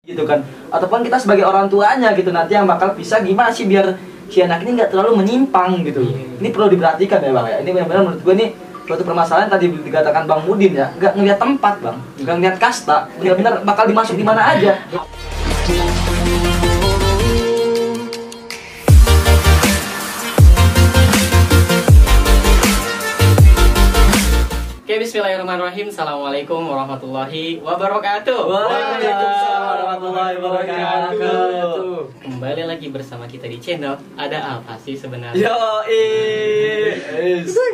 gitu kan, ataupun kita sebagai orang tuanya gitu nanti yang bakal bisa gimana sih biar si anak ini nggak terlalu menyimpang gitu. Ini perlu diperhatikan ya bang ya. Ini benar-benar menurut gue nih suatu permasalahan tadi dikatakan Bang Mudin ya, nggak ngeliat tempat bang, nggak ngeliat kasta, benar-benar bakal dimasuk di mana aja. Oke, bismillahirrahmanirrahim. Assalamualaikum warahmatullahi wabarakatuh. Waalaikumsalam warahmatullahi wabarakatuh. Kembali lagi bersama kita di channel Ada Apa Sih Sebenarnya.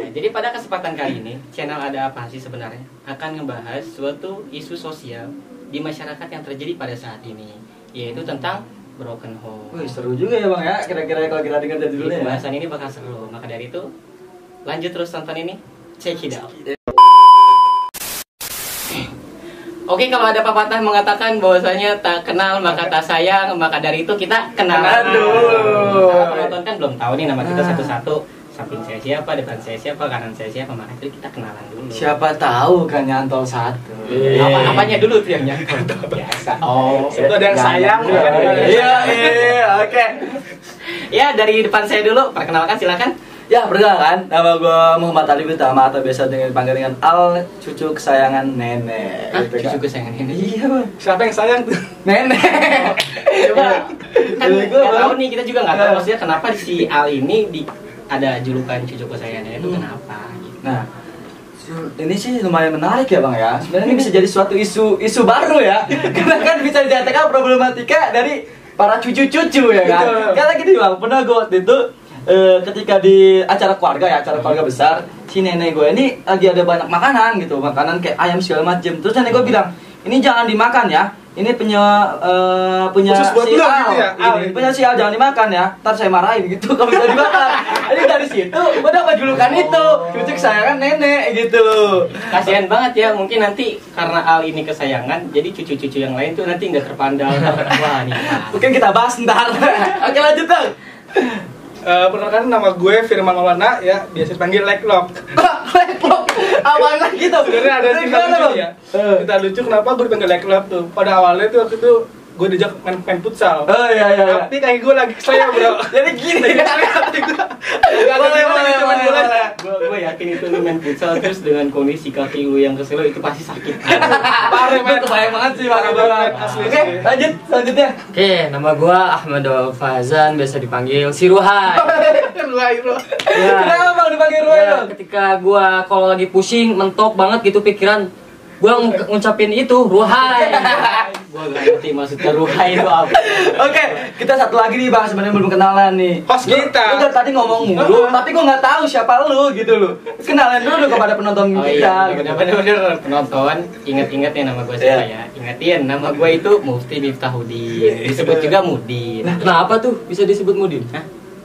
Jadi pada kesempatan kali ini, channel Ada Apa Sih Sebenarnya akan ngebahas suatu isu sosial di masyarakat yang terjadi pada saat ini, yaitu tentang broken home. Wih, seru juga ya bang ya, kira-kira kalau kita dengar dari dulu ya. Pembahasan ini bakal seru, maka dari itu lanjut terus tonton ini. Check it out. Oke, kalau ada pepatah mengatakan bahwasanya tak kenal maka tak sayang, maka dari itu kita kenalan dulu. Karena penonton kan belum tahu nih nama kita satu-satu. Samping saya siapa, depan saya siapa, kanan saya siapa, maka itu kita kenalan dulu. Siapa tahu kan nyantol satu. Apanya dulu tuh yang nyantol? Biasa. Oh, itu ada yang sayang. Iya, oke. Ya, dari depan saya dulu, perkenalkan silakan. Ya, perkenalkan, nama gue Muhammad Ali Utama atau biasa dipanggil dengan Al, cucu kesayangan nenek. Hah, gitu kan. cucu kesayangan nenek? Iya bang. Siapa yang sayang tuh? Nenek. Coba, kan Jadi gua, nggak Bang. tahu nih, kita juga nggak tahu maksudnya kenapa si Al ini ada julukan cucu kesayangan nenek itu kenapa? Gitu. Nah, ini sih lumayan menarik ya bang ya. Sebenarnya ini bisa jadi suatu isu baru ya. Karena kan bisa dikatakan problematika dari para cucu-cucu ya kan. Betul. Karena gini bang, pernah gue waktu itu ketika di acara keluarga besar, si nenek gue ini lagi ada banyak makanan gitu, makanan kayak ayam segala macam. Terus nenek gue bilang, ini jangan dimakan ya. Ini punya Khusus buat si lu Al, gitu ya, Al. ini punya si Al, jangan dimakan ya. Ntar saya marahin gitu kalau bisa dimakan. Jadi dari situ gue dapat julukan itu, cucu kesayangan nenek gitu. Kasihan banget ya, mungkin nanti karena Al ini kesayangan, jadi cucu-cucu yang lain tuh nanti nggak terpandang. Wah, nih. Mungkin kita bahas ntar. Oke, lanjut dong. Perkenalkan nama gue Firman Maulana ya, biasa dipanggil Leklok. Leklok. Awalnya gitu. Sebenarnya ada cerita lucu ya. Cerita lucu kenapa gue dipanggil Leklok tuh. Pada awalnya tuh waktu itu gue diajak main futsal. Oh iya. Tapi kaki gue lagi kesayang bro. Jadi gini. Boleh. Gue yakin itu lu main futsal terus dengan kondisi kaki lu yang kesel itu pasti sakit. Parah Itu banget. kebayang banget sih Bang. Parah banget, asli. Oke, lanjut selanjutnya. Oke, nama gua Ahmad Fazan, biasa dipanggil si Ruhai. Ruai bro. Ya, Kenapa Bang dipanggil Roy ya, Bang? ketika gua kalau lagi pusing, mentok banget gitu pikiran, gua ngucapin itu Ruhai. Gue gak ngerti maksudnya Ruhai itu apa. Oke, kita satu lagi nih Bang, sebenarnya belum kenalan nih. Host kita. Lu dari tadi ngomong mulu, tapi gua nggak tahu siapa lu gitu loh. Kenalan dulu kepada penonton Oh kita. iya, bener-bener penonton, ingat-ingat ya nama gue siapa ya. Ingatin, nama gue itu Mufti Miftahudin, disebut juga Mudin. Nah, kenapa tuh bisa disebut Mudin? Hah?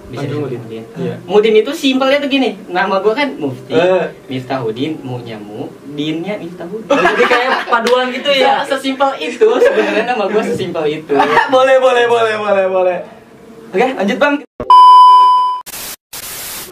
Bisa Panggil disebut Mudin. Mudin. Iya. Mudin itu simpelnya tuh gini, nama gue kan Mufti, Miftahudin, mu-nya mu, dinnya Miftahudin. Jadi kayak paduan gitu ya. Sesimpel itu, sebenarnya nama gue sesimpel itu. Boleh. Oke, lanjut Bang.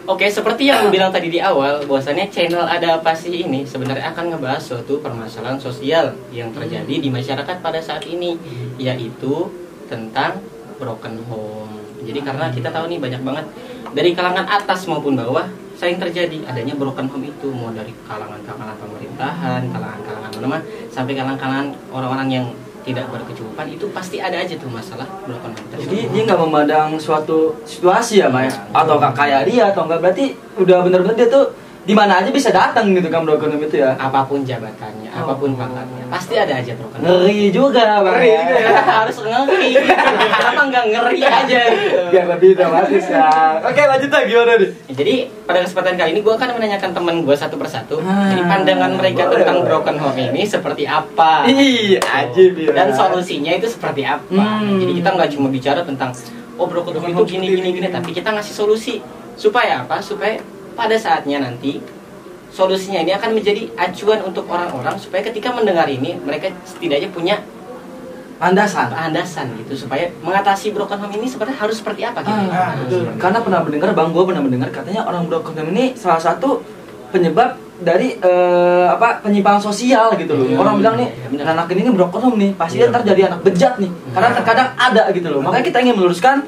Oke, seperti yang gue bilang tadi di awal, bahwasannya channel Ada Apa Sih ini sebenarnya akan ngebahas suatu permasalahan sosial yang terjadi di masyarakat pada saat ini, yaitu tentang broken home. Jadi karena kita tahu nih banyak banget dari kalangan atas maupun bawah sering terjadi adanya broken home itu, mau dari kalangan-kalangan pemerintahan, kalangan-kalangan ulama, sampai kalangan-kalangan orang-orang yang tidak berkecukupan, itu pasti ada aja tuh masalah broken home tersebut. Jadi dia nggak memandang suatu situasi ya, Mas? Atau kayak dia atau enggak, berarti udah bener-bener dia tuh di mana aja bisa datang gitu kan broken home itu ya. Apapun jabatannya, apapun pangkatnya, pasti ada aja broken home. Ngeri juga, Bang. Ngeri juga ya. Harus ngeri. Kenapa nggak ngeri aja gitu? Biar lebih dramatis ya. Oke, lanjut lagi gimana nih? Jadi pada kesempatan kali ini gue akan menanyakan teman gue satu persatu. Ah, Jadi pandangan mereka boleh, tentang boleh. broken home ini seperti apa? Ih, ajib ya. Dan solusinya itu seperti apa? Jadi kita nggak cuma bicara tentang broken home itu gini, tapi kita ngasih solusi supaya apa? Supaya pada saatnya nanti solusinya ini akan menjadi acuan untuk orang-orang supaya ketika mendengar ini mereka setidaknya punya landasan gitu supaya mengatasi broken home ini sebenarnya harus seperti apa gitu. Betul. Karena pernah mendengar Bang, gue pernah mendengar katanya orang broken home ini salah satu penyebab dari penyimpangan sosial gitu loh. Orang bilang nih, anak ini broken home nih, pasti ntar jadi anak bejat nih. Karena terkadang ada gitu loh. Makanya kita ingin meluruskan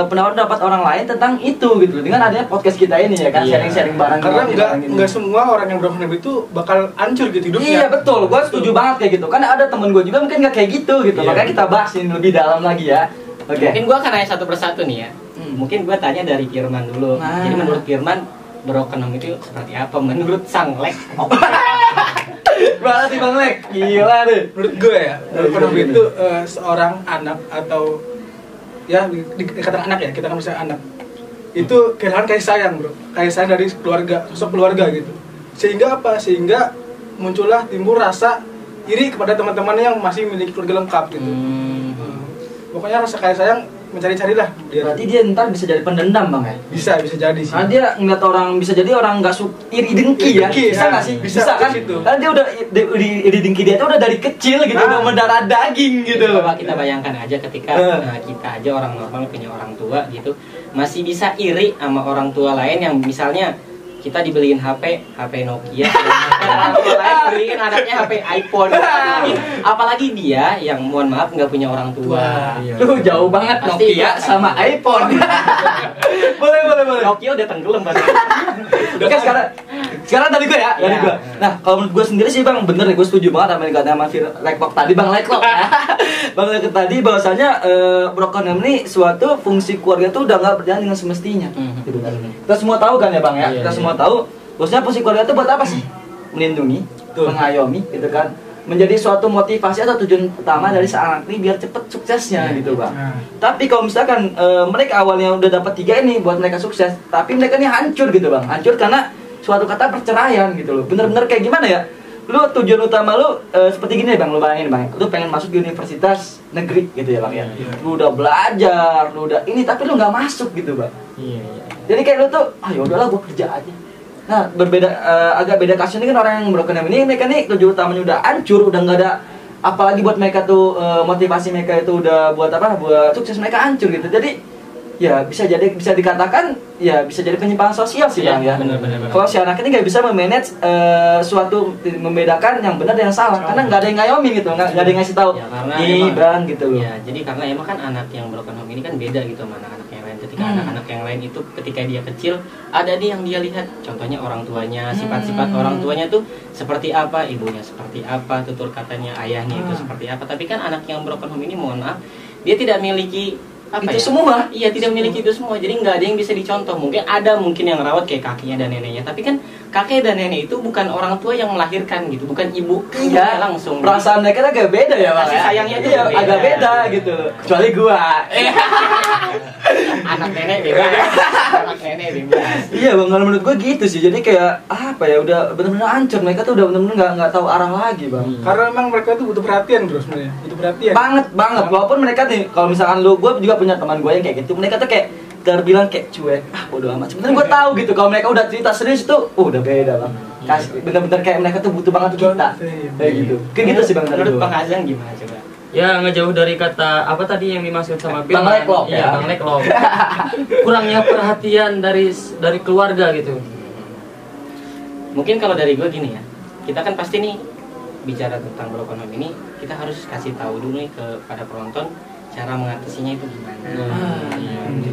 pendapat orang lain tentang itu gitu loh. Dengan adanya podcast kita ini ya kan, sharing-sharing bareng. Karena enggak semua orang yang broken home itu bakal hancur gitu hidupnya. Iya betul, gue setuju banget kayak gitu. Karena ada temen gue juga mungkin nggak kayak gitu. Makanya kita bahas ini lebih dalam lagi ya. Oke. Mungkin gue akan nanya satu persatu nih ya. Mungkin gue tanya dari Firman dulu. Jadi menurut Firman, broken home itu seperti apa menurut Sang Lek? Gimana sih Bang Lek? Gila deh. Menurut gue ya, broken home itu seorang anak atau ya dikatakan anak ya, kita kan misalnya anak. Itu kehilangan kasih sayang, bro. Kasih sayang dari keluarga, sosok keluarga gitu. Sehingga apa? Sehingga muncullah timbul rasa iri kepada teman-temannya yang masih memiliki keluarga lengkap gitu. Pokoknya rasa kasih sayang mencari-carilah dia. Berarti dia ntar bisa jadi pendendam Bang ya? Bisa jadi sih. Karena dia ngeliat orang, bisa jadi orang nggak iri dengki ya? Bisa nggak sih? Bisa kan? Karena dia udah iri dengki dia itu udah dari kecil gitu, udah mendarah daging gitu. Coba kita bayangkan aja ketika kita aja orang normal punya orang tua gitu, masih bisa iri sama orang tua lain yang misalnya kita dibeliin HP Nokia, orang tua lain beliin anaknya HP iPhone. Apalagi dia yang mohon maaf nggak punya orang tua. Tuh jauh banget pasti Nokia sama iPhone. boleh. Nokia udah tenggelam banget. Oke, sekarang dari gue ya, dari gue. Nah, kalau menurut gue sendiri sih Bang, bener ya, gue setuju banget sama yang kata Mas Leklok tadi, Bang Leklok. Bang Leklok tadi bahwasanya broken home ini suatu fungsi keluarga tuh udah nggak berjalan dengan semestinya. Gitu kan. Kita semua tahu kan ya Bang ya, kita semua tahu bahwasanya fungsi keluarga itu buat apa sih? Melindungi, mengayomi, gitu kan. Menjadi suatu motivasi atau tujuan utama dari seorang ini biar cepet suksesnya gitu Bang. Tapi kalau misalkan mereka awalnya udah dapat 3 ini buat mereka sukses, tapi mereka ini hancur gitu Bang. Hancur karena suatu kata perceraian gitu loh. Bener-bener kayak gimana ya? Lu tujuan utama lu seperti gini Bang, lu bayangin Bang. Lu pengen masuk di universitas negeri gitu ya Bang ya. Lu udah belajar, lu udah ini tapi lu nggak masuk gitu Bang. Jadi kayak lu tuh, ya udahlah gua kerja aja. Nah, agak beda kasus ini kan orang yang broken home ini, mereka nih tujuan utamanya udah hancur, udah nggak ada apalagi buat mereka tuh motivasi mereka itu udah buat sukses mereka hancur gitu. Jadi ya bisa dikatakan ya bisa jadi penyimpangan sosial sih Bang ya. Bener. Kalau si anak ini nggak bisa memanage suatu membedakan yang benar dan yang salah karena nggak ada yang ngayomi gitu, nggak ada yang ngasih tahu. Ya, karena nih Bang gitu loh. Ya, jadi karena emang kan anak yang broken home ini kan beda gitu sama anak-anak yang lain. Ketika anak-anak yang lain itu ketika dia kecil ada nih yang dia lihat, contohnya orang tuanya, sifat-sifat orang tuanya tuh seperti apa, ibunya seperti apa, tutur katanya ayahnya itu seperti apa. Tapi kan anak yang broken home ini mohon maaf, dia tidak memiliki semua. Iya, tidak memiliki itu semua. Jadi nggak ada yang bisa dicontoh. Mungkin yang rawat kayak kakinya dan neneknya. Tapi kan kakek dan nenek itu bukan orang tua yang melahirkan gitu, bukan ibu. Iya, langsung. Perasaan mereka agak beda ya Bang. Kasih sayangnya itu agak beda gitu. Kecuali gua. Anak nenek bebas. Anak nenek bebas. Iya Bang, kalau menurut gua gitu sih. Jadi kayak udah benar-benar hancur. Mereka tuh udah benar-benar nggak tahu arah lagi Bang. Karena memang mereka tuh butuh perhatian bro sebenarnya. Butuh perhatian. Banget. Walaupun mereka nih, kalau misalkan gua juga punya teman gue yang kayak gitu, mereka tuh kayak terbilang kayak cuek, bodo amat. Sebenarnya gue tahu gitu kalau mereka udah cerita serius tuh, udah beda Bang. Bener-bener kayak mereka tuh butuh banget kita, kayak gitu. Kayak gitu sih Bang. Menurut Bang Azang gimana coba? Ya ngejauh dari kata apa tadi yang dimaksud sama Bang Leklok ya. Bang Leklok. Kurangnya perhatian dari keluarga gitu. Mungkin kalau dari gue gini ya, kita kan pasti nih bicara tentang broken home ini, kita harus kasih tahu dulu nih kepada penonton cara mengatasinya itu gimana.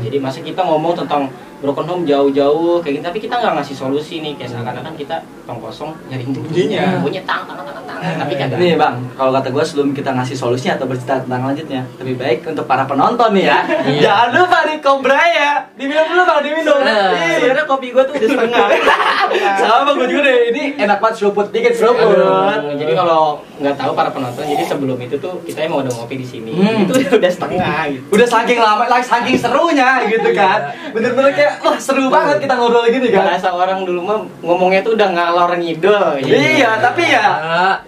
Jadi masa kita ngomong tentang broken home jauh-jauh kayak gitu, tapi kita nggak ngasih solusi nih, kayak seakan-akan kita tong kosong nyari bunyinya tang. Tapi kagak. Nih Bang, kalau kata gue sebelum kita ngasih solusinya atau bercerita tentang lanjutnya, lebih baik untuk para penonton nih ya. Jangan lupa nih Cobra ya, diminum dulu Bang, diminum. Sebenarnya kopi gue tuh udah setengah. Sama gue juga deh, ini enak banget seruput dikit seruput. Jadi kalau nggak tahu para penonton, jadi sebelum itu tuh kita emang udah ngopi di sini. Itu udah setengah gitu. Udah saking lama, saking serunya gitu kan. Bener-bener kayak wah seru banget kita ngobrol gini kan. Bahasa orang dulu mah ngomongnya tuh udah ngalor ngidul. Iya, tapi ya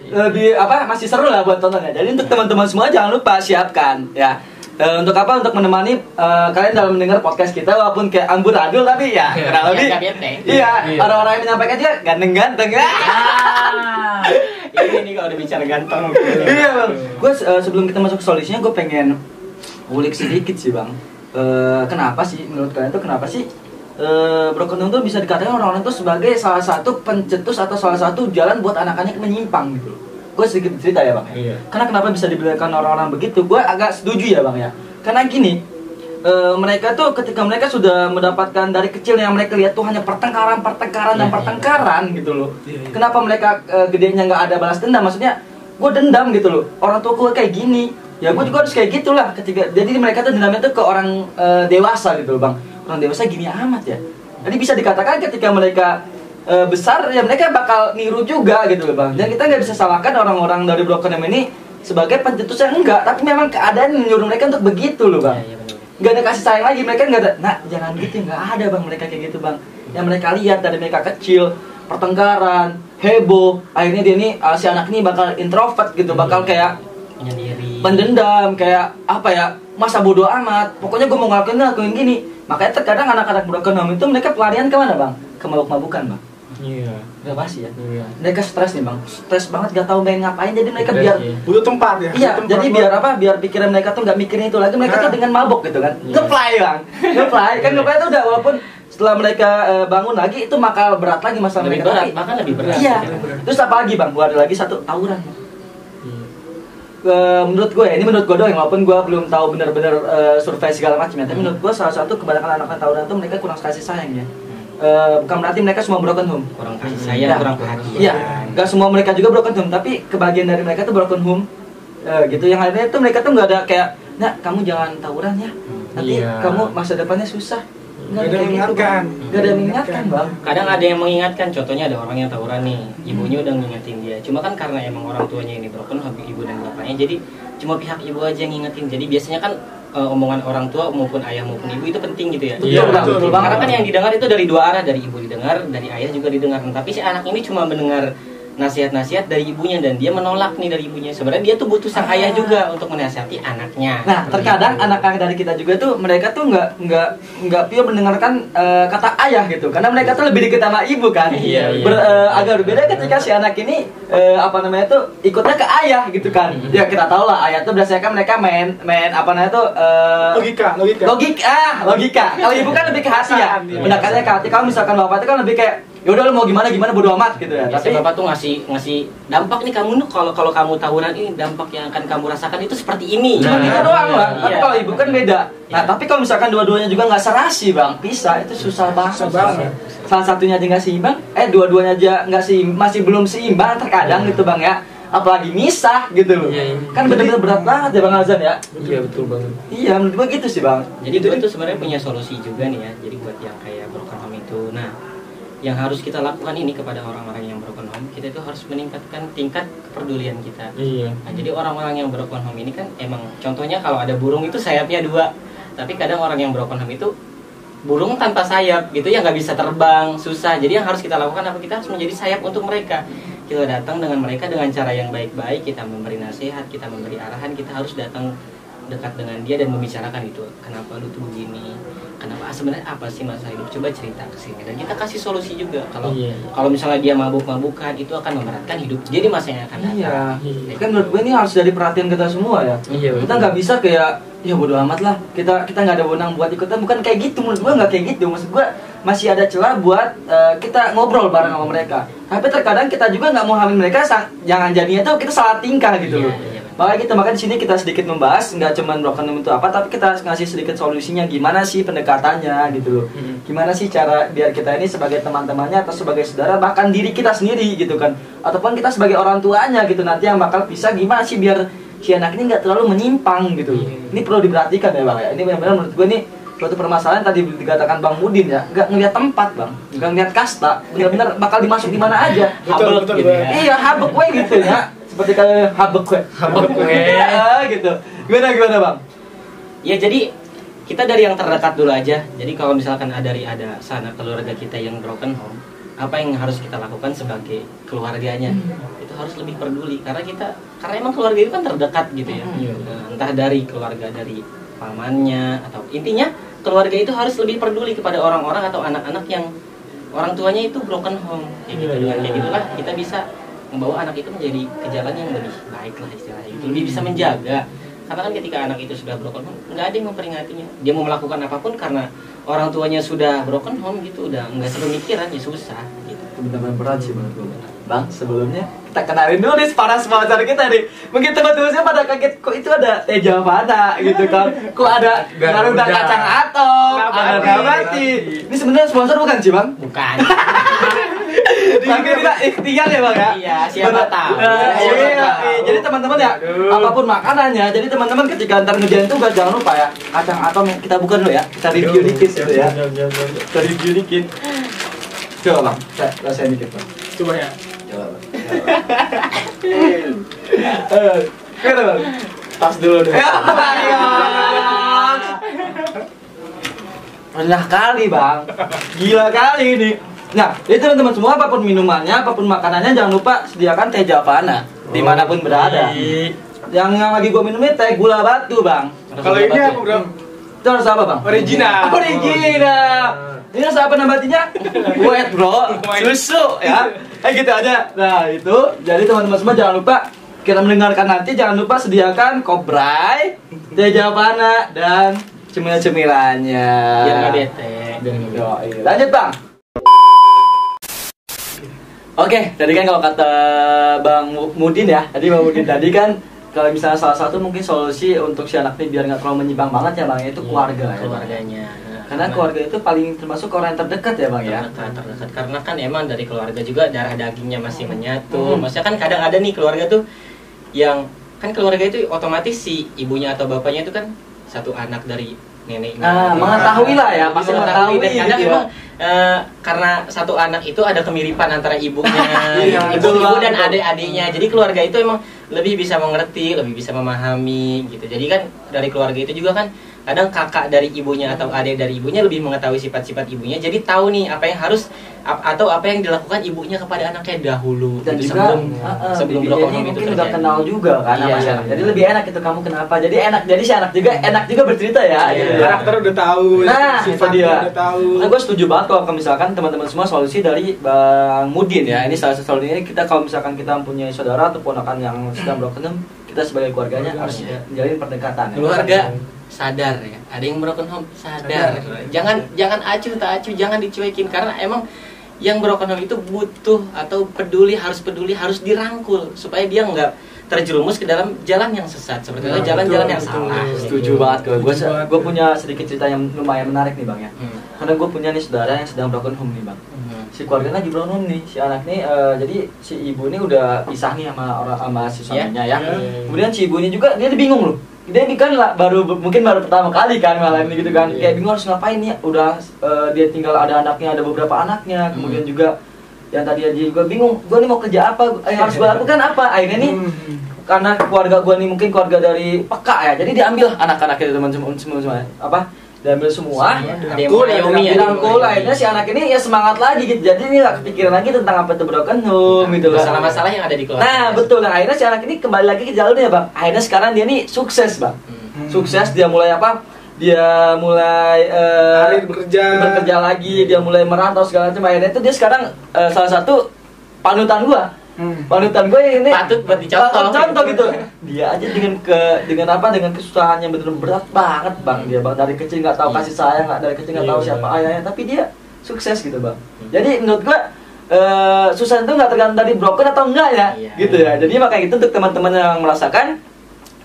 lebih masih seru lah buat tontonnya. Jadi untuk teman-teman semua jangan lupa siapkan ya. Untuk apa? Untuk menemani kalian dalam mendengar podcast kita walaupun kayak amburadul tapi ya kurang lebih. Iya, orang-orang yang menyampaikan juga ganteng-ganteng ya. Ini kalau udah bicara ganteng. Iya Bang. Gue sebelum kita masuk ke solusinya gue pengen ulik sedikit sih Bang. Kenapa sih menurut kalian tuh kenapa sih broken home tuh bisa dikatakan orang-orang tuh sebagai salah satu pencetus atau salah satu jalan buat anak-anak menyimpang gitu loh. Gue sedikit cerita ya bang ya. Iya. Karena kenapa bisa dibilang orang-orang begitu, gue agak setuju ya bang ya. Karena gini, mereka tuh ketika mereka sudah mendapatkan dari kecil yang mereka lihat tuh hanya pertengkaran dan pertengkaran gitu loh. Kenapa mereka gedenya nggak ada balas dendam? Maksudnya gue dendam gitu loh. Orang tua gue kayak gini, ya gue juga harus kayak gitulah. Ketika jadi mereka tuh dendamnya tuh ke orang dewasa gitu loh bang. Orang dewasa gini amat ya. Jadi bisa dikatakan ketika mereka besar ya mereka bakal niru juga gitu loh bang. Dan kita nggak bisa salahkan orang-orang dari broken home ini sebagai pencetusnya, enggak, tapi memang keadaan menyuruh mereka untuk begitu loh bang. Nggak ada kasih sayang lagi, mereka nggak ada, nah jangan gitu, nggak ada bang mereka kayak gitu bang. Yang mereka lihat dari mereka kecil, pertengkaran, heboh, akhirnya dia nih si anak ini bakal introvert gitu, bakal kayak pendendam, kayak apa ya, masa bodoh amat, pokoknya gue mau ngelakuin gini. Makanya terkadang anak-anak broken home itu mereka pelarian kemana bang? Ke mabuk-mabukan bang. Iya. Udah pasti ya. Iya. Mereka stres nih bang, stres banget, gak tahu main ngapain, jadi mereka biar butuh tempat ya. iya, Butuh jadi tempat biar buat- apa? Biar pikiran mereka tuh nggak mikirin itu lagi, mereka tuh dengan mabok gitu kan. Iya. Ngeplay bang, ngeplay kan ngeplay tuh udah walaupun setelah mereka bangun lagi itu bakal berat lagi masalah Lebih mereka. berat, Tapi- bahkan lebih berat. Iya. Lebih berat. Terus apa lagi bang? Gua ada lagi satu tawuran. Bang. Iya. Menurut gue ya, ini menurut gue doang, walaupun gue belum tahu benar-benar survei segala macam ya, tapi menurut gue salah satu kebanyakan anak-anak tawuran tuh mereka kurang kasih sayang ya. Bukan berarti mereka semua broken home. Kurang kasih sayang, Ya. kurang perhatian. Iya, nggak semua mereka juga broken home, tapi kebagian dari mereka tuh broken home, gitu. Yang akhirnya tuh mereka tuh nggak ada kayak, nah kamu jangan tawuran ya, nanti Iya. kamu masa depannya susah. Nggak ada kayak yang gitu, mengingatkan. Bang. Nggak ada yang mengingatkan bang. Kadang ada yang mengingatkan, contohnya ada orang yang tawuran nih, ibunya udah ngingetin dia. Cuma kan karena emang orang tuanya ini broken home, ibu dan bapaknya, jadi cuma pihak ibu aja yang ngingetin. Jadi biasanya kan omongan orang tua maupun ayah maupun ibu itu penting gitu ya. Iya, betul. Karena kan yang didengar itu dari dua arah, dari ibu didengar, dari ayah juga didengar. Tapi si anak ini cuma mendengar nasihat-nasihat dari ibunya dan dia menolak nih dari ibunya. Sebenarnya dia tuh butuh sang ayah juga untuk menasihati anaknya. Nah, terkadang anak-anak dari kita juga tuh mereka tuh nggak pure mendengarkan kata ayah gitu, karena mereka tuh lebih dekat sama ibu kan. Iya, iya. Agak berbeda ketika si anak ini apa namanya tuh ikutnya ke ayah gitu kan. Ya kita tahu lah ayah tuh biasanya kan mereka main apa namanya tuh logika. Kalau ibu kan lebih ke hati ya. Pendekatannya ke hati. Kalau misalkan bapak itu kan lebih kayak ya udah lu mau gimana bodo amat gitu ya. Tapi bapak tuh ngasih dampak nih, kamu tuh kalau kamu tawuran ini dampak yang akan kamu rasakan itu seperti ini. Cuma gitu doang bang. Tapi Iya. kalau ibu kan beda. Nah tapi kalau misalkan dua-duanya juga nggak serasi bang, pisah itu susah banget. Susah banget. Salah satunya aja nggak seimbang, dua-duanya aja nggak masih belum seimbang terkadang gitu bang ya. Apalagi misah gitu loh. Iya, iya. Kan bener-bener berat banget ya bang Azan ya. Iya, betul banget. Iya menurut gua gitu sih bang. Jadi gue tuh sebenarnya punya solusi juga nih ya. Jadi buat yang kayak broken home itu, nah yang harus kita lakukan ini kepada orang-orang yang broken home, kita itu harus meningkatkan tingkat kepedulian kita. Iya. Nah, jadi orang-orang yang broken home ini kan emang contohnya kalau ada burung itu sayapnya 2. Tapi kadang orang yang broken home itu burung tanpa sayap gitu ya, nggak bisa terbang, susah. Jadi yang harus kita lakukan apa? Kita harus menjadi sayap untuk mereka. Kita datang dengan mereka dengan cara yang baik-baik, kita memberi nasihat, kita memberi arahan, kita harus datang dekat dengan dia dan membicarakan itu. Kenapa lu tuh begini? Kenapa sebenarnya apa sih masalah hidup? Coba cerita ke sini dan kita kasih solusi juga. Kalau Iya. kalau misalnya dia mabuk-mabukan itu akan memberatkan hidup. Jadi masa yang akan datang. Iya. Iya. Kan menurut gue ini harus jadi perhatian kita semua ya. Iya, Kita betul. nggak bisa kayak ya bodo amat lah. Kita nggak ada wewenang buat ikutan. Bukan kayak gitu. Menurut gue nggak kayak gitu. Maksud gue masih ada celah buat kita ngobrol bareng sama mereka. Tapi terkadang kita juga nggak mau hamil mereka. Jangan jadinya tuh kita salah tingkah gitu loh. Iya. Makanya makanya di sini kita sedikit membahas nggak cuma broken home itu apa, tapi kita ngasih sedikit solusinya gimana sih pendekatannya gitu loh. Gimana sih cara biar kita ini sebagai teman-temannya atau sebagai saudara bahkan diri kita sendiri gitu kan, ataupun kita sebagai orang tuanya gitu nanti yang bakal bisa gimana sih biar si anak ini nggak terlalu menyimpang gitu. Ini perlu diperhatikan ya bang ya. Ini benar-benar menurut gue nih suatu permasalahan tadi dikatakan Bang Mudin ya, nggak ngeliat tempat bang, nggak ngeliat kasta, benar-benar bakal dimasuk di mana aja. Betul, Habek betul, gitu Bang. ya. Iya habek gue gitu ya, seperti kayak habek gue. Ya, gitu. Gimana bang? Ya jadi kita dari yang terdekat dulu aja. Jadi kalau misalkan ada sana keluarga kita yang broken home, apa yang harus kita lakukan sebagai keluarganya? Itu harus lebih peduli karena emang keluarga itu kan terdekat gitu ya. Entah dari keluarga dari pamannya atau intinya keluarga itu harus lebih peduli kepada orang-orang atau anak-anak yang orang tuanya itu broken home. Dengan kayak gitulah kita bisa membawa anak itu menjadi ke jalan yang lebih baik lah istilahnya gitu. Lebih bisa menjaga. Karena kan ketika anak itu sudah broken home, nggak ada yang memperingatinya. Dia mau melakukan apapun karena orang tuanya sudah broken home gitu, udah nggak sepemikiran, ya susah gitu. Itu benar-benar berat sih menurut gue. Bang, sebelumnya kita kenalin dulu nih para sponsor kita nih. Mungkin teman-temannya pada kaget, kok itu ada Teja Mana gitu kan. Kok ada Garuda Kacang Atom, ada Nabati. Ini sebenarnya sponsor bukan sih, Bang? Bukan. Tapi kita ikhtiar ya, Bang ya? Iya, siapa tahu. Iya. Jadi teman-teman ya, apapun makanannya, jadi teman-teman ketika ntar ngerjain tugas jangan lupa ya, Kacang Atom yang kita bukan dulu ya. Kita review dikit gitu ya. Kita review dikit. Coba, Bang. Rasain dikit, Bang. Coba ya. Coba, Bang. Gimana, Bang? Tas dulu deh. Rendah kali, Bang. Gila kali ini. Nah, jadi teman-teman semua, apapun minumannya, apapun makanannya, jangan lupa sediakan teh Javana dimanapun berada. Yang lagi gua minum ini teh gula batu, Bang. Kalau ini apa, Bro? Itu harus apa, Bang? Original. Original. Ini harus apa nambatinya? White, Bro. Susu ya. Gitu aja. Nah, itu. Jadi teman-teman semua jangan lupa kita mendengarkan nanti, jangan lupa sediakan Kobrai, teh Javana dan cemilan-cemilannya. Biar nggak bete. Yoi. Lanjut, Bang. Oke, tadi kan kalau kata Bang Mudin ya, tadi Bang Mudin tadi kan kalau misalnya salah satu mungkin solusi untuk si anak ini biar nggak terlalu menyimpang banget ya Bang, itu keluarga ya. Keluarganya. Karena keluarga itu paling termasuk orang yang terdekat ya Bang ya. Terdekat karena kan emang dari keluarga juga darah dagingnya masih menyatu. Maksudnya kan kadang ada nih keluarga tuh yang kan keluarga itu otomatis si ibunya atau bapaknya itu kan satu anak dari neneknya. Mengetahui lah ya, pasti mengetahui dan kadang gitu memang karena satu anak itu ada kemiripan antara ibunya, Iya, ibu betul dan banget. adik-adiknya. Jadi keluarga itu emang lebih bisa mengerti, lebih bisa memahami gitu. Jadi kan dari keluarga itu juga kan kadang kakak dari ibunya atau adik dari ibunya lebih mengetahui sifat-sifat ibunya. Jadi tahu nih apa yang harus atau apa yang dilakukan ibunya kepada anaknya dahulu dan gitu, juga sebelum bibinya broken ini home itu mungkin udah terjadi. kenal juga kan sama Iya. si anak. Jadi lebih enak itu kamu kenapa. Jadi enak, jadi si anak juga enak juga bercerita ya. Iya. Gitu ya. Karakter udah tahu, Nah, itu sifatnya dia. udah tahu. Nah, gue setuju banget kalau misalkan teman-teman semua solusi dari Bang Mudin ya. Ini salah satu solusinya kita kalau misalkan kita mempunyai saudara atau ponakan yang sedang broken home, kita sebagai keluarganya harus menjalin pendekatan. Ya. Keluarga sadar ya, ada yang broken home sadar. Jangan acuh tak acuh, jangan dicuekin karena emang yang broken home itu butuh atau peduli harus dirangkul supaya dia nggak terjerumus ke dalam jalan yang sesat seperti itu, jalan-jalan yang salah. Setuju banget gue punya sedikit cerita yang lumayan menarik nih Bang ya. Karena gue punya nih saudara yang sedang broken home nih Bang. Si keluarga lagi broken home nih, si anak nih jadi si ibu ini udah pisah nih sama si suaminya ya. Kemudian si ibu ini juga dia bingung loh. Dia kan lah mungkin baru pertama kali kan malah ini gitu kan. Kayak bingung harus ngapain nih. Udah dia tinggal ada anaknya, ada beberapa anaknya. Kemudian juga yang tadi dia juga bingung, gue nih mau kerja apa, yang harus gue lakukan apa. Akhirnya nih karena keluarga gue nih mungkin keluarga dari peka ya, jadi diambil anak-anaknya teman-teman semua apa diambil semua, dirangkul. Akhirnya si anak ini ya semangat lagi gitu, jadi ini gak kepikiran lagi tentang apa itu broken home gitu kan, masalah-masalah yang ada di keluarga. Nah betul, nah akhirnya si anak ini kembali lagi ke jalurnya Bang. Akhirnya sekarang dia nih sukses Bang, sukses. Dia mulai apa, dia mulai bekerja lagi, dia mulai merantau segala macam. Akhirnya itu dia sekarang salah satu panutan gua. Panutan gue ini patut buat dicontoh. Contoh gitu. Dia aja dengan kesusahan yang benar berat banget Bang. Dia Bang dari kecil nggak tahu kasih sayang, dari kecil nggak tahu siapa ayahnya, tapi dia sukses gitu Bang. Jadi menurut gue susah itu nggak tergantung dari broken atau enggak ya, gitu ya. Jadi makanya itu untuk teman-teman yang merasakan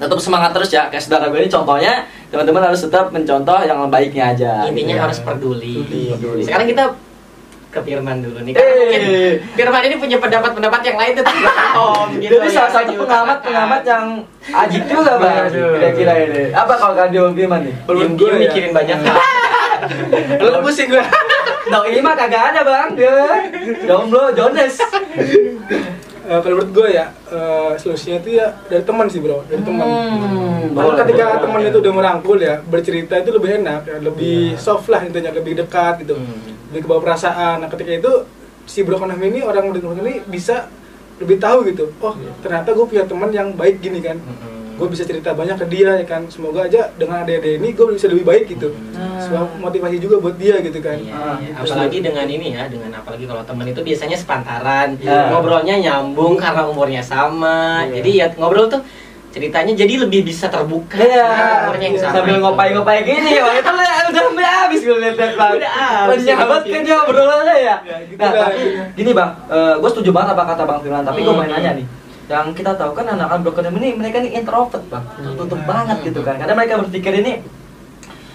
tetap semangat terus ya. Kayak saudara gue ini contohnya, teman-teman harus tetap mencontoh yang baiknya aja. Intinya gitu. harus peduli. Peduli. Sekarang kita ke Firman dulu nih. Karena mungkin Firman ini punya pendapat-pendapat yang lain tentang gitu. Jadi salah satu pengamat yang ajib juga Bang. Kira-kira ini. Apa kalau kalian Firman nih? Diam-diam mikirin banyak hal. Lu pusing gue. Nah, ini mah kagak ada Bang. Jomblo, Jones. Kalau menurut gue ya solusinya itu ya dari teman sih bro, dari teman. Karena ketika teman itu udah merangkul ya, bercerita itu lebih enak, ya, lebih soft lah intinya, lebih dekat gitu, lebih kebawa perasaan. Nah ketika itu si broken home ini, orang broken home ini bisa lebih tahu gitu. Oh ternyata gue punya teman yang baik gini kan. Gue bisa cerita banyak ke dia ya kan. Semoga aja dengan adik-adik ini gue bisa lebih baik gitu. Sebab motivasi juga buat dia gitu kan. Apalagi dengan ini ya, apalagi kalau teman itu biasanya sepantaran, ngobrolnya nyambung karena umurnya sama. Jadi ya ngobrol tuh ceritanya jadi lebih bisa terbuka. Iya, Umurnya yang sama sambil itu. ngopai-ngopai gini ya, Bang. Itu lah udah sampai habis gue lihat Bang. Udah habis. Penyahabat kan ya obrolannya ya. gitu Nah, lah. tapi gini Bang, gue setuju banget apa kata Bang Firman, tapi gue mau nanya nih. Yang kita tahu kan anak-anak broken home ini mereka ini introvert Bang, tertutup banget gitu kan. Karena mereka berpikir ini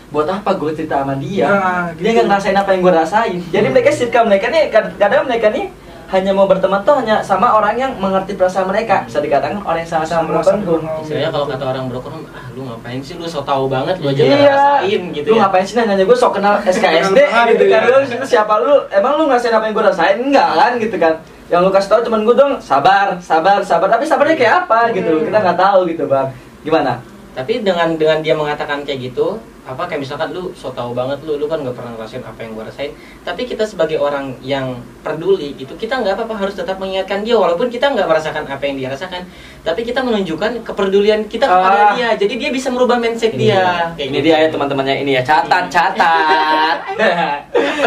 buat apa gue cerita sama dia? Nah, Dia nggak ngerasain apa yang gue rasain. Jadi mereka circle mereka nih kadang mereka nih hanya mau berteman tuh hanya sama orang yang mengerti perasaan mereka. Bisa dikatakan orang yang sama-sama broken home. Istilahnya kalau kata orang broken home, lu ngapain sih, lu so tau banget, lu aja Iya, ngerasain gitu lu ya. ngapain sih nanya gue sok kenal SKSD Kenal gitu kan, banget, lu siapa lu, emang lu ngerasain apa yang gue rasain, enggak kan gitu kan. Yang lu kasih tau temen gue dong, sabar, tapi sabarnya kayak apa gitu, kita nggak tahu gitu Bang. Gimana? Tapi dengan dia mengatakan kayak gitu, apa kayak misalkan lu so tau banget, lu kan nggak pernah ngerasain apa yang gua rasain. Tapi kita sebagai orang yang peduli gitu, kita nggak apa-apa harus tetap mengingatkan dia walaupun kita nggak merasakan apa yang dia rasakan. Tapi kita menunjukkan kepedulian kita kepada dia. Jadi dia bisa merubah mindset dia. Kayak Ini gitu. dia ya teman-temannya ini ya, catat.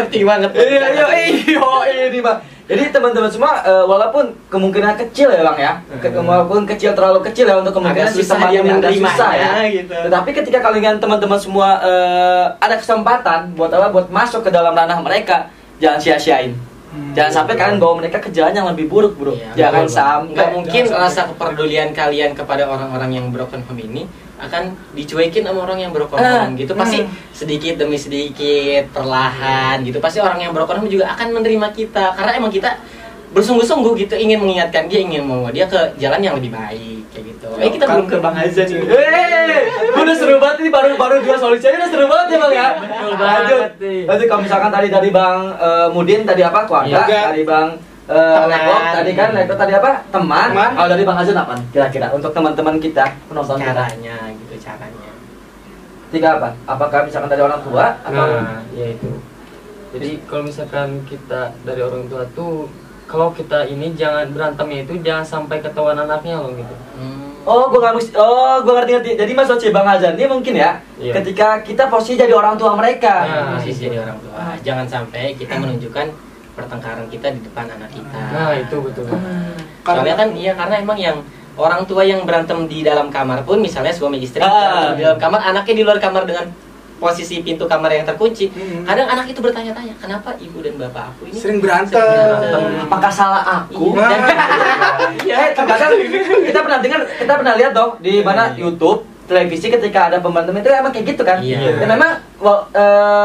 Penting banget. Iya ini Bang. Jadi teman-teman semua, walaupun kemungkinan kecil ya Bang ya, walaupun terlalu kecil ya untuk kemungkinan Agak si susah teman dia ini agak menerimanya, susah ya. gitu. Tetapi ketika kalian teman-teman semua ada kesempatan buat apa? Buat masuk ke dalam ranah mereka, jangan sia-siain. Jangan sampai kalian bawa mereka ke jalan yang lebih buruk, bro. Iya, Jangan betul, sampai. nggak mungkin Jangan rasa kepedulian kalian kepada orang-orang yang broken home ini akan dicuekin sama orang yang broken home gitu. Pasti sedikit demi sedikit, perlahan gitu. Pasti orang yang broken home juga akan menerima kita karena emang kita bersungguh-sungguh gitu ingin mengingatkan dia, ingin membawa dia ke jalan yang lebih baik kayak gitu. Kita belum ke Bang Hazan nih. Udah seru banget ini, baru dua solusi aja udah seru banget ya Bang ya. Betul Lanjut. banget nih. Nanti kalau misalkan tadi dari Bang Mudin tadi apa? Keluarga. Iya. Dari Bang Teman. Lekok tadi kan, Lekok tadi apa? Teman. Teman. Kalau dari Bang Hazan apa? Kira-kira untuk teman-teman kita penonton kita. Caranya gitu, caranya. Tiga apa? Apakah misalkan dari orang tua atau Nah, ya itu. Jadi kalau misalkan kita dari orang tua tuh, kalau kita ini jangan berantemnya itu jangan sampai ketahuan anaknya loh gitu. Oh, gua ngerti. Jadi maksud si Bang Hazan ini mungkin ya, Iya. ketika kita posisi jadi orang tua mereka. Nah, Masih jadi orang tua. Jangan sampai kita menunjukkan pertengkaran kita di depan anak kita. Nah, itu betul. Soalnya kan iya, karena emang yang orang tua yang berantem di dalam kamar pun, misalnya suami istri Ah. berantem di dalam kamar, anaknya di luar kamar dengan posisi pintu kamar yang terkunci. Kadang anak itu bertanya-tanya, kenapa ibu dan bapak aku ini Sering berantem. Apakah salah aku? Iya. Ya, terkadang kita pernah lihat dong di mana YouTube, televisi ketika ada pembantu itu emang kayak gitu kan. Iya. Dan memang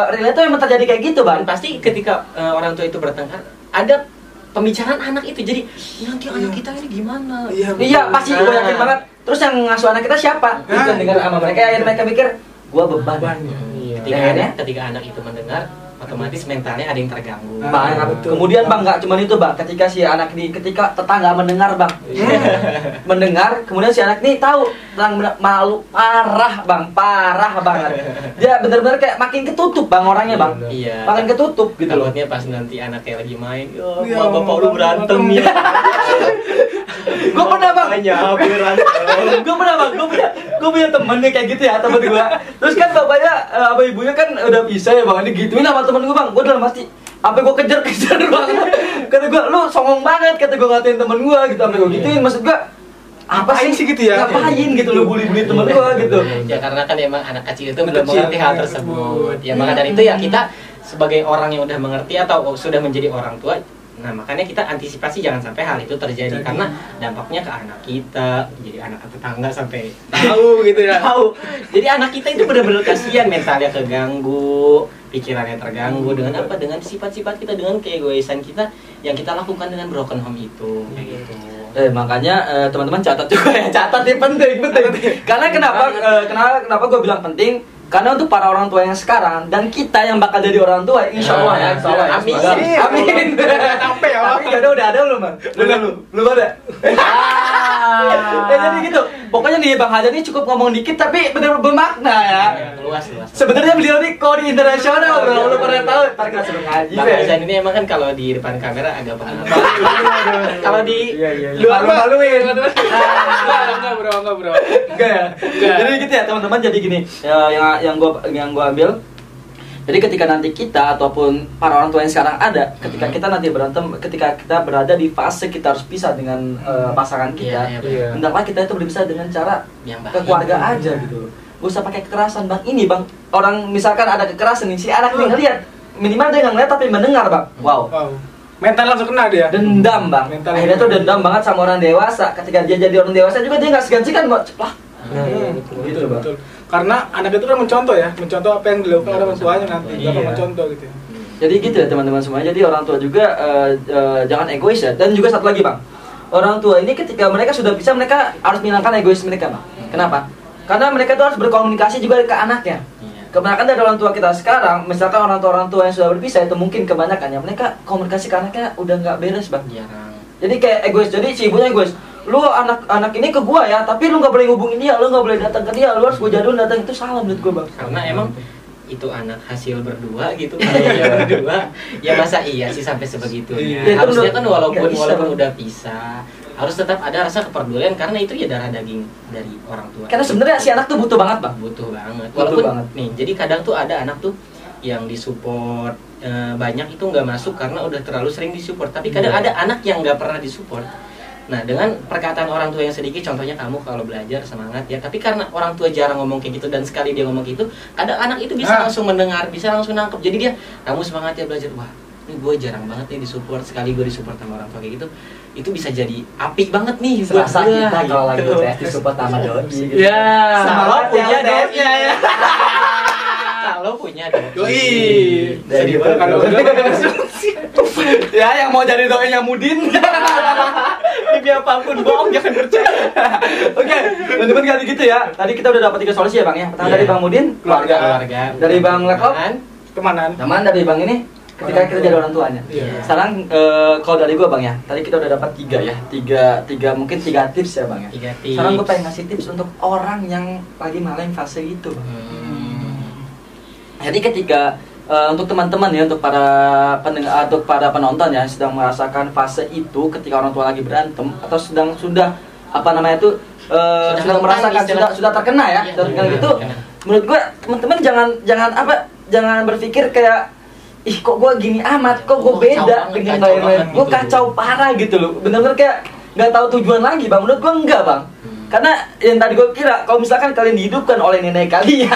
real itu emang terjadi kayak gitu, Dan Bang. pasti ketika orang tua itu bertengkar, ada pembicaraan anak itu. Jadi nanti anak kita ini gimana? Iya, pasti gue yakin banget. Terus yang ngasuh anak kita siapa? Itu dengar sama mereka, akhirnya mereka mikir gua beban. Iya. Ketika anak itu mendengar, otomatis mentalnya ada yang terganggu. Bang, kemudian Bang, nggak cuma itu Bang, ketika si anak ini, ketika tetangga mendengar Bang, mendengar, kemudian si anak ini tahu tentang malu, parah banget. Dia benar-benar kayak makin ketutup Bang orangnya Bang, Iya. makin ketutup gitu loh. Takutnya pas nanti anaknya lagi main, Iya, ya bapak lu berantem ya. Gue pernah Bang, berantem. gue punya temen nih kayak gitu ya, temen gue. Terus kan bapaknya, apa ibunya kan udah bisa ya Bang, ini gituin sama temen gue Bang. Gue dalam hati, sampai gue kejar Bang. Kata gue, lu songong banget, kata gue ngatain temen gue gitu, sampai gue gituin. Maksud gue, apa Ngapain sih gitu ya? Ngapain gitu lu bully temen gue gitu. Ya karena kan emang anak kecil itu Anak belum kecil, mengerti hal iya. tersebut. Ya maka dari itu ya kita sebagai orang yang udah mengerti atau sudah menjadi orang tua, nah makanya kita antisipasi jangan sampai hal itu terjadi karena dampaknya ke anak kita, jadi anak tetangga sampai Tahu gitu ya. tahu. Jadi anak kita itu benar-benar kasihan, mentalnya keganggu, pikirannya terganggu dengan apa? Dengan sifat-sifat kita, dengan keegoisan kita yang kita lakukan dengan broken home itu. Kayak gitu. Makanya teman-teman catat juga ya, catat nih penting. Karena kenapa gue bilang penting? Karena untuk para orang tua yang sekarang dan kita yang bakal jadi orang tua, insya Allah ya, insya Allah ya. Amin. Semoga. Amin. Sampai ya. Tapi udah ada belum, Bang? Belum ada. Jadi gitu. Pokoknya nih Bang Hazan ini cukup ngomong dikit tapi benar-benar bermakna ya. Luas. Sebenarnya beliau nih kode internasional, bro. Lu pernah tahu? Ntar kita suruh ngaji. Bang Be. Hazan ini emang kan kalau di depan kamera agak pengen. Kalau di Luar maluin. Enggak bro. Enggak ya. Jadi gitu ya teman-teman. Jadi gini, yang gua ambil. Jadi ketika nanti kita ataupun para orang tua yang sekarang ada, ketika kita nanti berantem, ketika kita berada di fase kita harus pisah dengan pasangan kita, hendaklah kita itu berpisah dengan cara yang keluarga aja gitu. Gak usah pakai kekerasan bang. Ini bang, orang misalkan ada kekerasan nih, si anak nih ngeliat, minimal dia nggak ngeliat tapi mendengar bang. Wow. Mental langsung kena dia. Dendam bang. Akhirnya tuh dendam banget sama orang dewasa. Ketika dia jadi orang dewasa juga dia nggak segan-segan kok. Lah. Gitu bang. Karena anak itu kan mencontoh apa yang dilakukan oleh orang tuanya nanti, mencontoh gitu ya. Jadi gitu ya teman-teman semua. Jadi orang tua juga jangan egois ya. Dan juga satu lagi bang, orang tua ini ketika mereka sudah bisa, mereka harus menghilangkan egois mereka bang. Kenapa? Karena mereka tuh harus berkomunikasi juga ke anaknya. Kebanyakan dari orang tua kita sekarang, misalkan orang tua yang sudah berpisah itu mungkin kebanyakan ya, mereka komunikasi ke anaknya udah nggak beres bang. Jadi kayak egois. Jadi si ibunya egois. Lu anak ini ke gua ya, tapi lu nggak boleh hubungin dia, lu nggak boleh datang ke dia, lu harus gua jadul datang. Itu salah menurut gua bang. Karena emang itu anak hasil berdua gitu, berdua. Ya masa iya sih sampai sebegitunya. Harusnya kan walaupun udah pisah, harus tetap ada rasa kepedulian karena itu ya darah daging dari orang tua. Karena sebenarnya si anak tuh butuh banget bang. Butuh banget. Walaupun nih, jadi kadang tuh ada anak tuh yang disupport banyak itu nggak masuk karena udah terlalu sering disupport. Tapi kadang ada anak yang nggak pernah disupport. Nah, dengan perkataan orang tua yang sedikit, contohnya kamu kalau belajar semangat ya, tapi karena orang tua jarang ngomong kayak gitu dan sekali dia ngomong gitu, kadang anak itu bisa langsung mendengar, bisa langsung nangkep. Jadi dia, kamu semangat ya belajar. Wah, ini gue jarang banget nih disupport, sekali gue disupport sama orang tua kayak gitu, itu bisa jadi apik banget nih buat serasa kita gitu. kalau lagi UTS disupport sama doi gitu. Ya, Semangat punya ya doi ya. Kalau punya doi. Dari kalau ya yang mau jadi doinya Mudin. Demi apapun bohong jangan percaya. Oke, teman-teman kali gitu ya. Tadi kita udah dapat 3 solusi ya bang ya. Pertama dari Bang Mudin, keluarga. Dari Bang Lekop, kemanan. teman. Dari Bang ini, ketika kita jadi orang tuanya. Sekarang kalau dari gua bang ya, tadi kita udah dapat 3 ya. 3 mungkin 3 tips ya bang ya. 3 tips. Sekarang gua pengen ngasih tips untuk orang yang lagi malah fase itu bang. Jadi ketika untuk teman-teman ya, untuk para pendengar, untuk para penonton ya sedang merasakan fase itu ketika orang tua lagi berantem atau sudah apa namanya itu sudah merasakan sudah terkena ya, terkena gitu. Menurut gua teman-teman jangan berpikir kayak ih kok gua gini amat, kok gua beda dengan yang lain. Gua kacau parah gitu loh. Bener-bener kayak nggak tahu tujuan lagi bang. Menurut gua enggak bang. Karena yang tadi gue kira, kalau misalkan kalian dihidupkan oleh nenek kalian,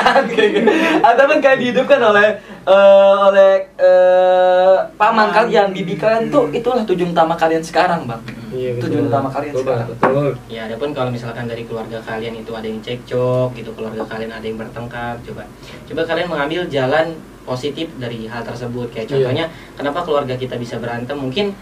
ataupun kalian dihidupkan oleh paman kalian, bibi kalian tuh, itulah tujuan utama kalian sekarang, bang. Tujuan utama kalian sekarang. Ya, adapun kalau misalkan dari keluarga kalian itu ada yang cekcok, gitu, keluarga kalian ada yang bertengkar, coba kalian mengambil jalan positif dari hal tersebut. Kayak contohnya, kenapa keluarga kita bisa berantem? Mungkin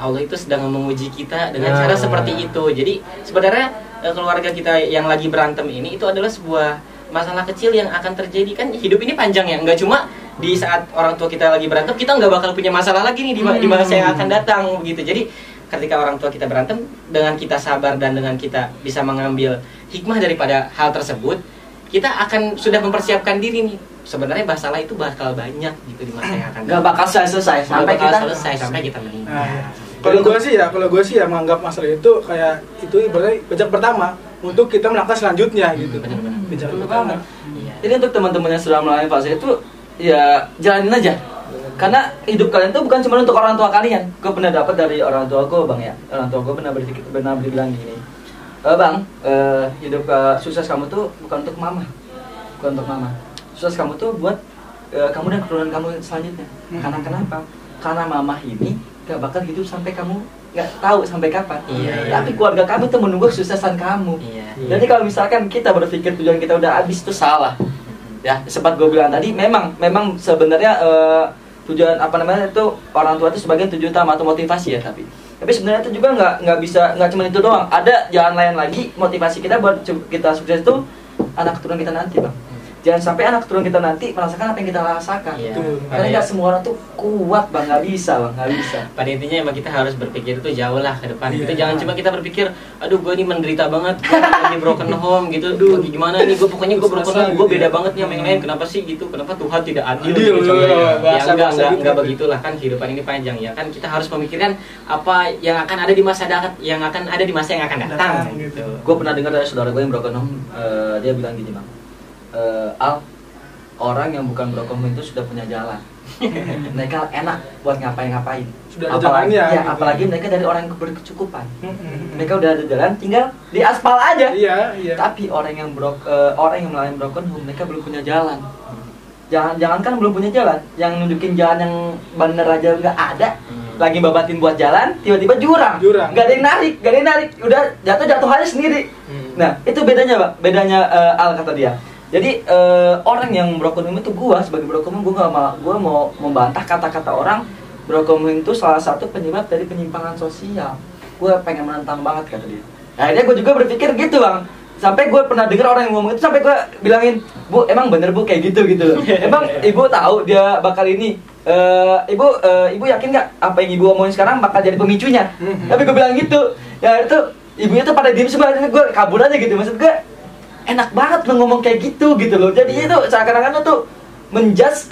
Allah itu sedang menguji kita dengan cara seperti itu. Jadi sebenarnya keluarga kita yang lagi berantem ini itu adalah sebuah masalah kecil yang akan terjadi. Kan hidup ini panjang ya, nggak cuma di saat orang tua kita lagi berantem kita nggak bakal punya masalah lagi nih di masa yang akan datang begitu. Jadi ketika orang tua kita berantem, dengan kita sabar dan dengan kita bisa mengambil hikmah daripada hal tersebut, kita akan sudah mempersiapkan diri nih. Sebenarnya masalah itu bakal banyak gitu di masa yang akan datang. Nggak bakal selesai sampai kita meninggal. Kalau gue sih ya menganggap masalah itu kayak itu ibaratnya bejak pertama untuk kita melangkah selanjutnya gitu. Bejak pertama. Jadi untuk teman-teman yang sudah melalui fase itu ya jalanin aja. Karena hidup kalian tuh bukan cuma untuk orang tua kalian. Gue pernah dapat dari orang tua gue bang ya. Orang tua gue pernah bilang gini, bang, hidup sukses kamu tuh bukan untuk mama, bukan untuk mama. Sukses kamu tuh buat kamu dan keturunan kamu selanjutnya. Karena kenapa? Karena mama ini gak bakal hidup sampai kamu nggak tahu sampai kapan. Tapi keluarga kamu tuh menunggu kesuksesan kamu. Jadi kalau misalkan kita berpikir tujuan kita udah habis itu salah. Ya, sempat gue bilang tadi, memang sebenarnya tujuan apa namanya itu orang tua itu sebagian tujuan utama atau motivasi ya, tapi sebenarnya itu juga nggak cuma itu doang. Ada jalan lain lagi motivasi kita buat kita sukses itu anak keturunan kita nanti bang. Jangan sampai anak keturunan kita nanti merasakan apa yang kita rasakan. Karena nggak semua orang tuh kuat bang, nggak bisa. Pada intinya emang kita harus berpikir itu jauh lah ke depan. Itu jangan cuma kita berpikir, aduh gue ini menderita banget, gue lagi broken home gitu. Aduh gimana nih, gue broken home, gue beda banget nih sama yang lain. Kenapa sih gitu? Kenapa Tuhan tidak adil? Ya enggak begitulah kan, kehidupan ini panjang ya kan. Kita harus memikirkan apa yang akan ada di masa yang akan datang. Gitu. Gue pernah dengar dari saudara gue yang broken home, dia bilang gini bang. Al, orang yang bukan broken home itu sudah punya jalan. Mereka enak buat ngapain-ngapain. Sudah ada Apalagi jalannya, ya, gitu. apalagi mereka dari orang yang berkecukupan. Mereka udah ada jalan, tinggal di aspal aja. Iya, iya. Tapi orang yang mengalami broken home, mereka belum punya jalan. Jangankan belum punya jalan, yang nunjukin jalan yang bener aja nggak ada. Lagi babatin buat jalan, tiba-tiba jurang. Nggak ada yang narik, udah jatuh aja sendiri. Nah, itu bedanya, Pak. Bedanya Al kata dia. Jadi orang yang broken home itu gua sebagai broken home gua mau membantah kata-kata orang broken home itu salah satu penyebab dari penyimpangan sosial. Gua pengen menentang banget kata dia. Akhirnya gua juga berpikir gitu, Bang. Sampai gue pernah dengar orang yang ngomong itu, sampai gue bilangin, "Bu, emang bener Bu kayak gitu loh. Emang Ibu tahu dia bakal ini? Ibu yakin nggak apa yang Ibu omongin sekarang bakal jadi pemicunya?" Tapi gue bilang gitu. Ya itu ibunya tuh pada diem semua, gue kabur aja gitu. Maksud gue enak banget lo ngomong kayak gitu loh. Jadi itu seakan-akan lo tuh menjudge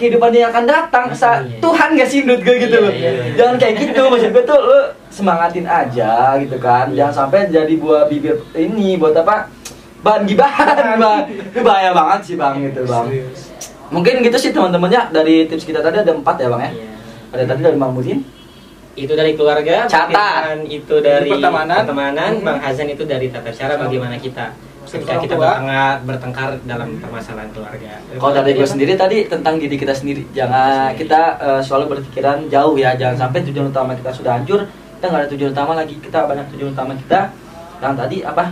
kehidupan yang akan datang. Tuhan gak sih menurut gue gitu loh. Jangan kayak gitu. Maksud gue tuh lo semangatin aja gitu kan. Jangan sampai jadi buah bibir ini buat apa? Bahan gibahan, Bang. Itu bahaya banget sih, Bang, gitu, Bang. Mungkin gitu sih teman-temannya, dari tips kita tadi ada 4 ya, Bang ya. Ada tadi dari Bang Mudin. Itu dari keluarga, Catat. Bang Firman itu dari pertemanan. Bang Hazan itu dari tata cara bagaimana kita ketika kita bertengkar dalam permasalahan keluarga. Kalau dari gue sendiri tadi tentang diri kita sendiri, jangan kita selalu berpikiran jauh ya, jangan sampai tujuan utama kita sudah hancur, kita nggak ada tujuan utama lagi, kita banyak tujuan utama kita yang tadi apa,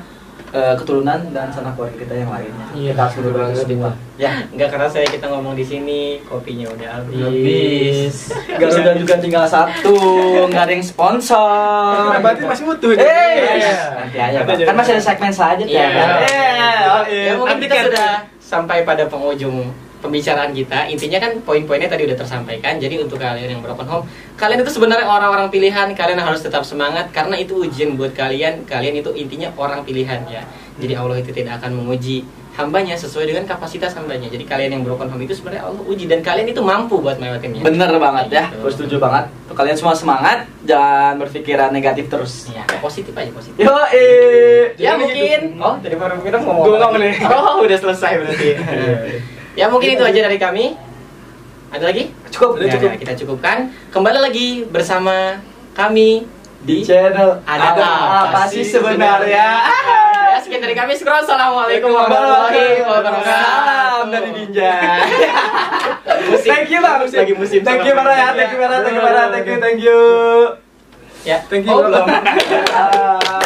keturunan dan sanak keluarga kita yang lainnya. Iya, Kita harus berdoa semua. Ya, Nggak kerasa ya kita ngomong di sini, kopinya udah habis. Garuda juga tinggal 1, nggak ada yang sponsor. Berarti masih utuh. Nanti aja, Bang. Kan masih ada segmen selanjutnya. Ya mungkin kita sudah sampai pada penghujung pembicaraan kita. Intinya kan poin-poinnya tadi udah tersampaikan. Jadi untuk kalian yang broken home, kalian itu sebenarnya orang-orang pilihan. Kalian harus tetap semangat karena itu ujian buat kalian. Kalian itu intinya orang pilihan ya. Jadi Allah itu tidak akan menguji hambanya sesuai dengan kapasitas hambanya. Jadi kalian yang broken home itu sebenarnya Allah uji dan kalian itu mampu buat melewatinnya. Bener banget ya, gue setuju banget. Tuh, kalian semua semangat, jangan berpikiran negatif terus. Ya, positif aja positif. Yo, Ya mungkin. Oh, daripada kita ngomong. Golong nih. Oh, udah selesai berarti. Ya mungkin itu aja dari kami. Ada lagi? Cukup, udah Ya, cukup. kita cukupkan. Kembali lagi bersama kami Di channel Ada apa sih sebenarnya? Ya, sekian dari kami. Assalamualaikum warahmatullahi wabarakatuh. Salam dari Ninja. Musim. Thank you, Bang. Lagi musim. Thank you, Bara ya. Thank you, Bara. Thank you, Bara. Thank you. Ya, Thank you. oh, belum. Ah.